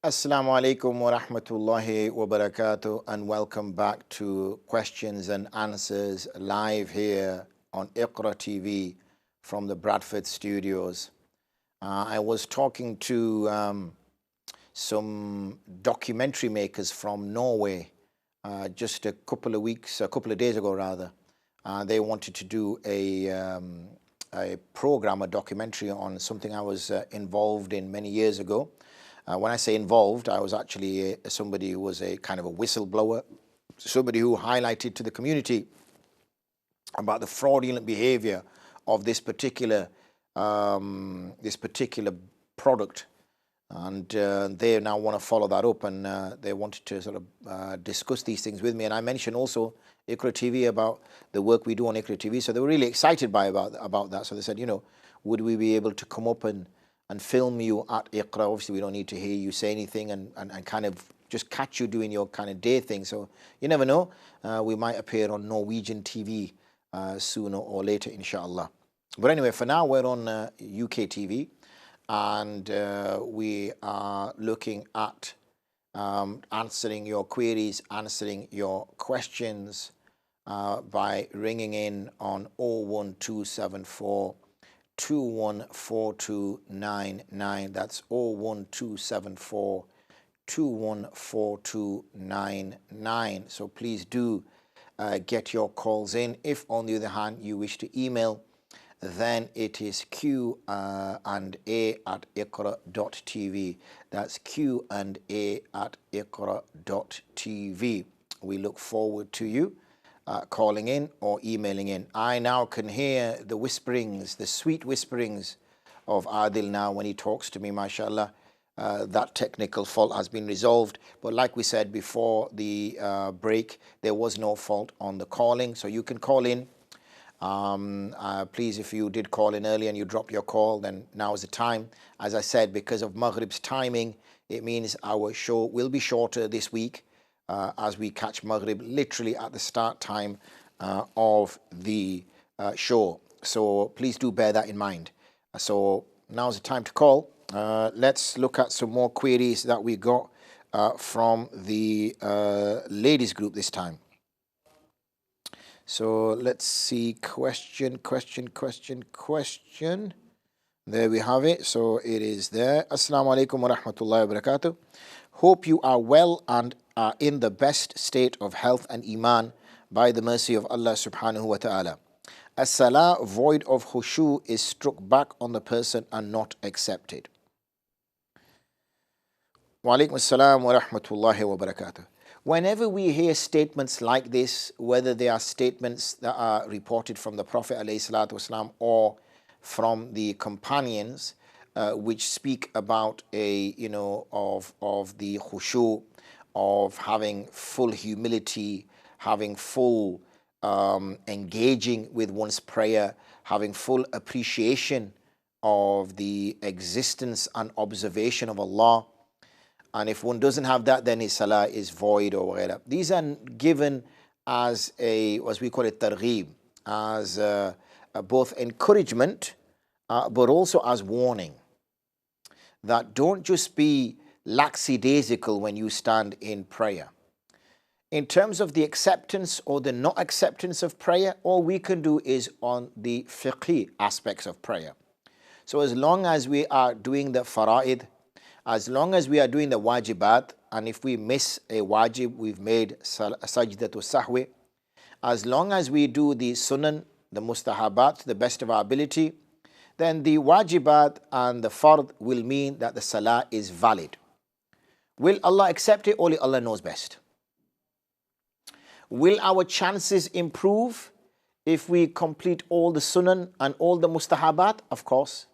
Assalamu alaikum wa rahmatullahi wa barakatuh, and welcome back to Questions and Answers live here on Iqra TV from the Bradford studios. I was talking to some documentary makers from Norway just a couple of days ago rather. They wanted to do a program, a documentary on something I was involved in many years ago. When I say involved, I was actually somebody who was a kind of a whistleblower, somebody who highlighted to the community about the fraudulent behavior of this particular product. And they now want to follow that up, and they wanted to sort of discuss these things with me. And I mentioned also Iqra TV about the work we do on Iqra TV. So they were really excited about that. So they said, would we be able to come up and film you at Iqra? Obviously, we don't need to hear you say anything and kind of just catch you doing your kind of day thing. So you never know. We might appear on Norwegian TV sooner or later, inshallah. But anyway, for now, we're on UK TV. And we are looking at answering your queries, answering your questions by ringing in on 01274 214299. That's 01274 214299. So please do get your calls in. If on the other hand you wish to email, then it is Q&A@iqra.tv. That's Q&A@iqra.tv. We look forward to you calling in or emailing in. I now can hear the whisperings, the sweet whisperings of Adil now when he talks to me, mashallah. That technical fault has been resolved. But like we said before the break, there was no fault on the calling. So you can call in. Please, if you did call in early and you dropped your call, then now is the time. As I said, because of Maghrib's timing, it means our show will be shorter this week as we catch Maghrib literally at the start time of the show. So please do bear that in mind. So now's the time to call. Let's look at some more queries that we got from the ladies group this time. So let's see, question. There we have it. So it is there. Assalamu alaikum wa rahmatullahi wa barakatuh. Hope you are well and are in the best state of health and iman by the mercy of Allah subhanahu wa ta'ala. A salah void of khushu is struck back on the person and not accepted. Wa alaikum assalam wa rahmatullahi wa barakatuh. Whenever we hear statements like this, whether they are statements that are reported from the Prophet ﷺ or from the companions, which speak about of the khushu, of having full humility, having full engaging with one's prayer, having full appreciation of the existence and observation of Allah. And if one doesn't have that, then his salah is void or whatever. These are given as as we call it, targheeb, as both encouragement, but also as warning. That don't just be lackadaisical when you stand in prayer. In terms of the acceptance or the not acceptance of prayer, all we can do is on the fiqhi aspects of prayer. So as long as we are doing the fara'id, as long as we are doing the wajibat, and if we miss a wajib, we've made sajdatu sahwi. As long as we do the sunan, the mustahabat, to the best of our ability, then the wajibat and the fard will mean that the salah is valid. Will Allah accept it? Only Allah knows best. Will our chances improve if we complete all the sunan and all the mustahabat? Of course.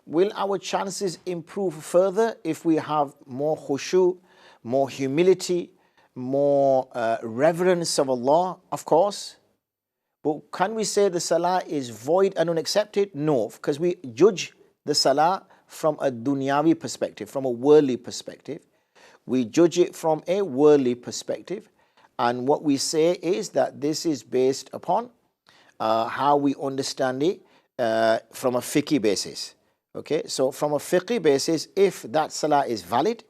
Will our chances improve further if we have more khushu, more humility, more reverence of Allah? Of course. But can we say the salah is void and unaccepted? No, because we judge the salah from a dunyavi perspective, from a worldly perspective. We judge it from a worldly perspective. And what we say is that this is based upon how we understand it from a fiqh basis. Okay, so from a fiqh basis, if that salah is valid,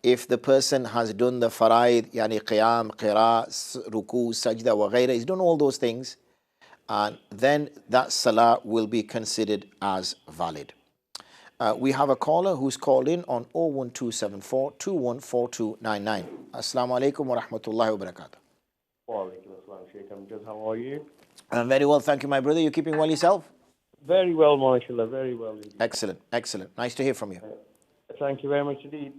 if the person has done the faraid, yani qiyam, qira, ruku, sajda, wa ghayra, he's done all those things, and then that salah will be considered as valid. We have a caller who's called in on 01274 214299. Assalamu alaikum wa rahmatullahi wa barakatuh. Wa alaikum assalam, Sheikh Amjad. How are you? I'm very well, thank you, my brother. You're keeping well yourself? Very well, mashallah. Very well indeed. Excellent, excellent. Nice to hear from you. Thank you very much indeed.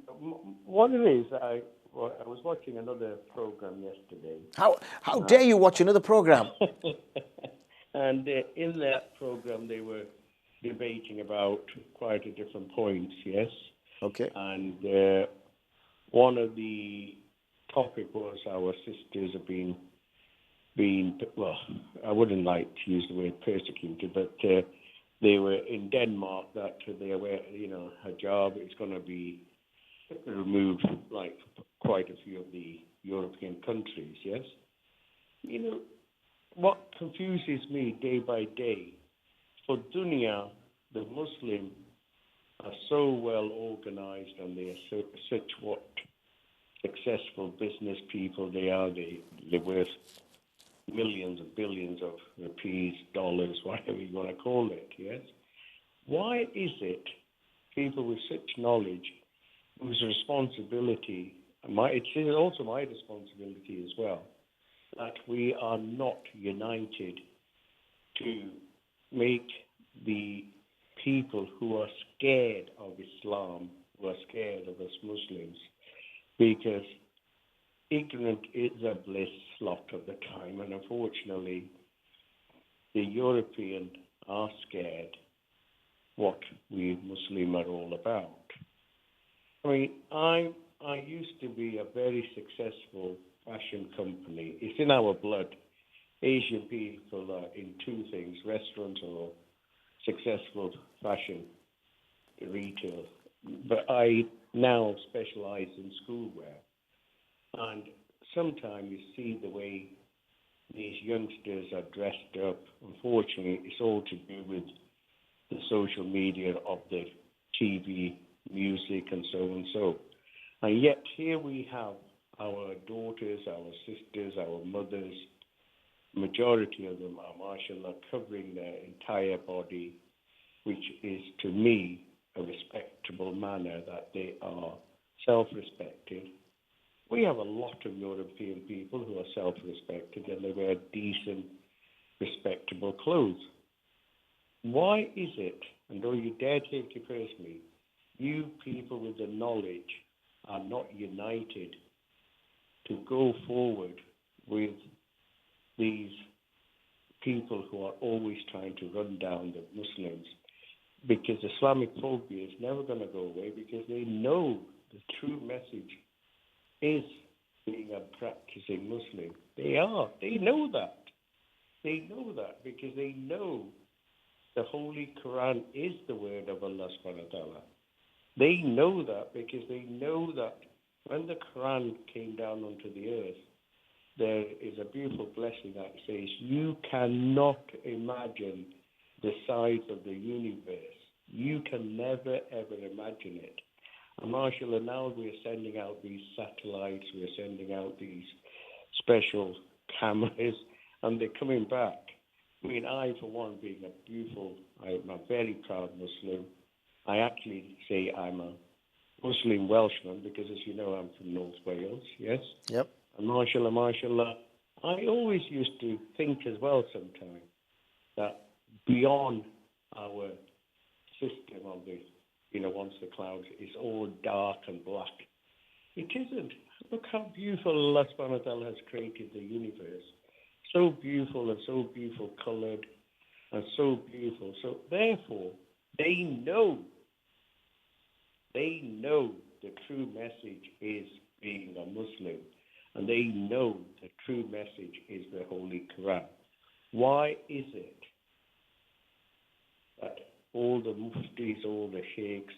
What it is, I was watching another program yesterday. How dare you watch another program? And in that program, they were debating about quite a different points, yes? Okay. And one of the topic was our sisters have been, well, I wouldn't like to use the word persecuted, but they were in Denmark that they were, hijab is going to be removed like quite a few of the European countries, yes? What confuses me day by day, for dunya, the Muslim are so well organized and they are such what successful business people they are. They're worth millions and billions of rupees, dollars, whatever you want to call it, yes? Why is it people with such knowledge, whose responsibility, it is also my responsibility as well, that we are not united to make the people who are scared of Islam, who are scared of us Muslims, because ignorant is a bliss lot of the time, and unfortunately, the European are scared what we Muslim are all about. I mean, I used to be a very successful fashion company. It's in our blood. Asian people are in two things, restaurants or successful fashion retail. But I now specialize in schoolwear. And sometimes you see the way these youngsters are dressed up. Unfortunately, it's all to do with the social media of the TV, music, and so and so. And yet here we have our daughters, our sisters, our mothers, majority of them are, mashallah, covering their entire body, which is, to me, a respectable manner that they are self-respected. We have a lot of European people who are self-respected and they wear decent, respectable clothes. Why is it, and though you dare take it personally, you people with the knowledge are not united to go forward with these people who are always trying to run down the Muslims? Because Islamic phobia is never going to go away, because they know the true message is being a practicing Muslim. They are. They know that. They know that because they know the Holy Quran is the word of Allah subhanahu wa ta'ala. They know that because they know that when the Quran came down onto the earth, there is a beautiful blessing that says, you cannot imagine the size of the universe. You can never, ever imagine it. And mashallah, now we're sending out these satellites, we're sending out these special cameras, and they're coming back. I mean, I, for one, being I'm a very proud Muslim. I actually say I'm a Muslim Welshman because, as you know, I'm from North Wales, yes? Yep. And mashallah, mashallah, I always used to think as well sometimes that beyond our system of the, once the clouds is all dark and black, it isn't. Look how beautiful Allah subhanahu wa ta'ala has created the universe. So beautiful and so beautiful colored and so beautiful. So therefore, they know the true message is being a Muslim. And they know the true message is the Holy Quran. Why is it that all the muftis, all the sheikhs,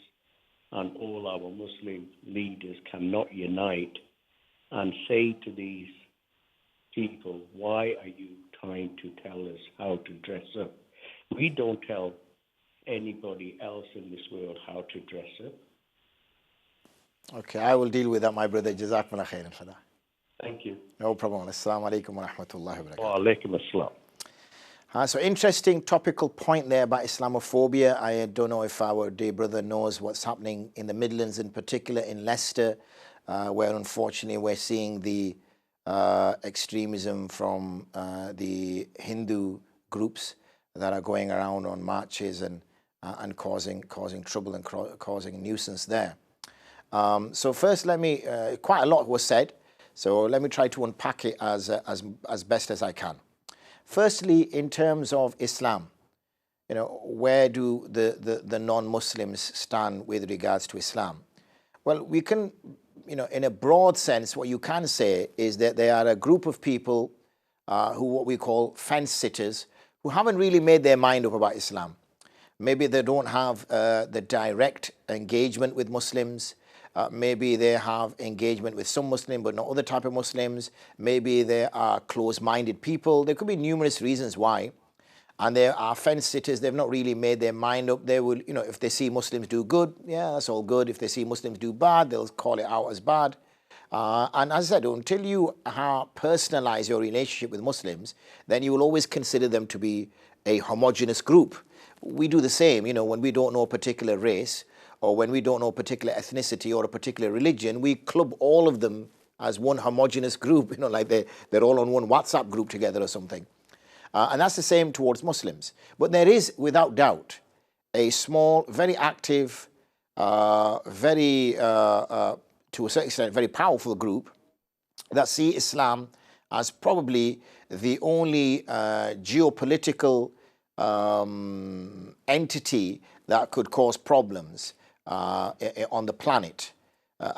and all our Muslim leaders cannot unite and say to these people, why are you trying to tell us how to dress up? We don't tell anybody else in this world how to dress up. Okay, I will deal with that, my brother. Jazakumullah khairan for that. Thank you. No problem. Assalamu alaikum wa rahmatullahi wa barakatuh. Wa alaikum assalam. So interesting topical point there about Islamophobia. I don't know if our dear brother knows what's happening in the Midlands, in particular in Leicester, where unfortunately we're seeing the extremism from the Hindu groups that are going around on marches and causing trouble and causing nuisance there. So first, let me quite a lot was said. So let me try to unpack it as best as I can. Firstly, in terms of Islam, where do the non-Muslims stand with regards to Islam? Well, we can, in a broad sense, what you can say is that they are a group of people who what we call fence sitters, who haven't really made their mind up about Islam. Maybe they don't have the direct engagement with Muslims. Maybe they have engagement with some Muslim but not other type of Muslims. Maybe they are close-minded people. There could be numerous reasons why. And there are fence sitters. They've not really made their mind up. They will, if they see Muslims do good, yeah, that's all good. If they see Muslims do bad, they'll call it out as bad. And as I said, until you personalize your relationship with Muslims, then you will always consider them to be a homogenous group. We do the same, when we don't know a particular race, or when we don't know a particular ethnicity or a particular religion, we club all of them as one homogenous group, like they're all on one WhatsApp group together or something. And that's the same towards Muslims. But there is, without doubt, a small, very active, very, to a certain extent, very powerful group that see Islam as probably the only geopolitical entity that could cause problems on the planet,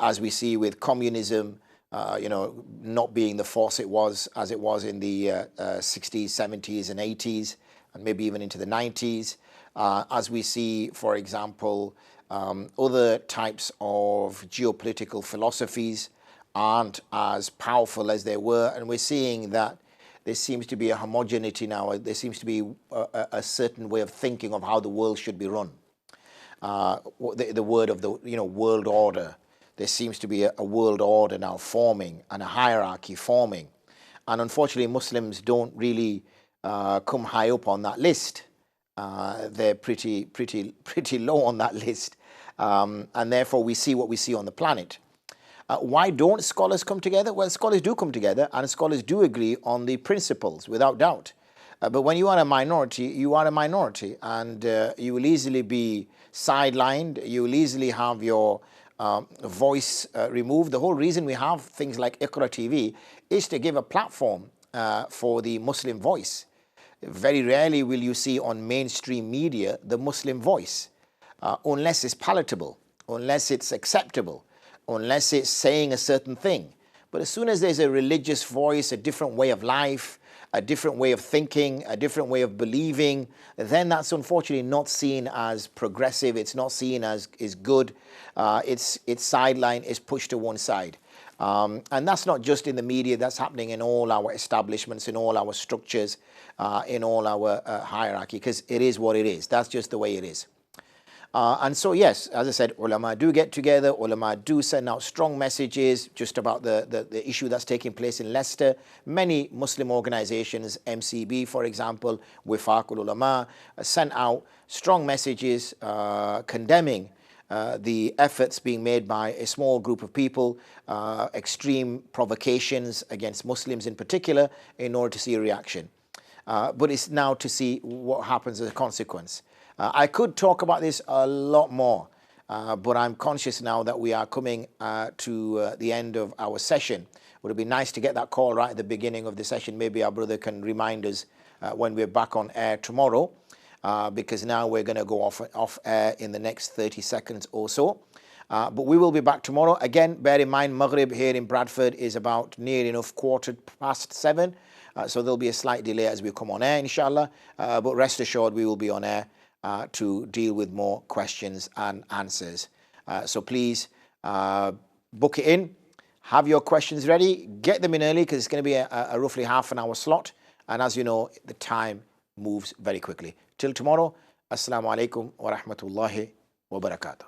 as we see with communism, not being the force it was as it was in the 60s, 70s, and 80s, and maybe even into the 90s. As we see, for example, other types of geopolitical philosophies aren't as powerful as they were, and we're seeing that there seems to be a homogeneity now. There seems to be a certain way of thinking of how the world should be run. The word of the world order. There seems to be a world order now forming and a hierarchy forming, and unfortunately, Muslims don't really come high up on that list. They're pretty low on that list, and therefore we see what we see on the planet. Why don't scholars come together? Well, scholars do come together, and scholars do agree on the principles, without doubt. But when you are a minority, you are a minority, and you will easily be sidelined. You will easily have your voice removed. The whole reason we have things like Iqra TV is to give a platform for the Muslim voice. Very rarely will you see on mainstream media the Muslim voice, unless it's palatable, unless it's acceptable, unless it's saying a certain thing. But as soon as there's a religious voice, a different way of life, a different way of thinking, a different way of believing, then that's unfortunately not seen as progressive. It's not seen as is good. Its sideline is pushed to one side. And that's not just in the media. That's happening in all our establishments, in all our structures, in all our hierarchy, because it is what it is. That's just the way it is. And so, yes, as I said, ulama do get together, ulama do send out strong messages just about the issue that's taking place in Leicester. Many Muslim organizations, MCB, for example, Wifaqul Ulama, sent out strong messages condemning the efforts being made by a small group of people, extreme provocations against Muslims in particular, in order to see a reaction. But it's now to see what happens as a consequence. I could talk about this a lot more, but I'm conscious now that we are coming to the end of our session. Would it be nice to get that call right at the beginning of the session? Maybe our brother can remind us when we're back on air tomorrow, because now we're going to go off air in the next 30 seconds or so. But we will be back tomorrow. Again, bear in mind, Maghrib here in Bradford is about near enough 7:15. So there'll be a slight delay as we come on air, inshallah. But rest assured, we will be on air to deal with more questions and answers. So please book it in, have your questions ready, get them in early, because it's going to be a roughly half an hour slot. And as you know, the time moves very quickly. Till tomorrow, Assalamu alaikum wa rahmatullahi wa barakatuh.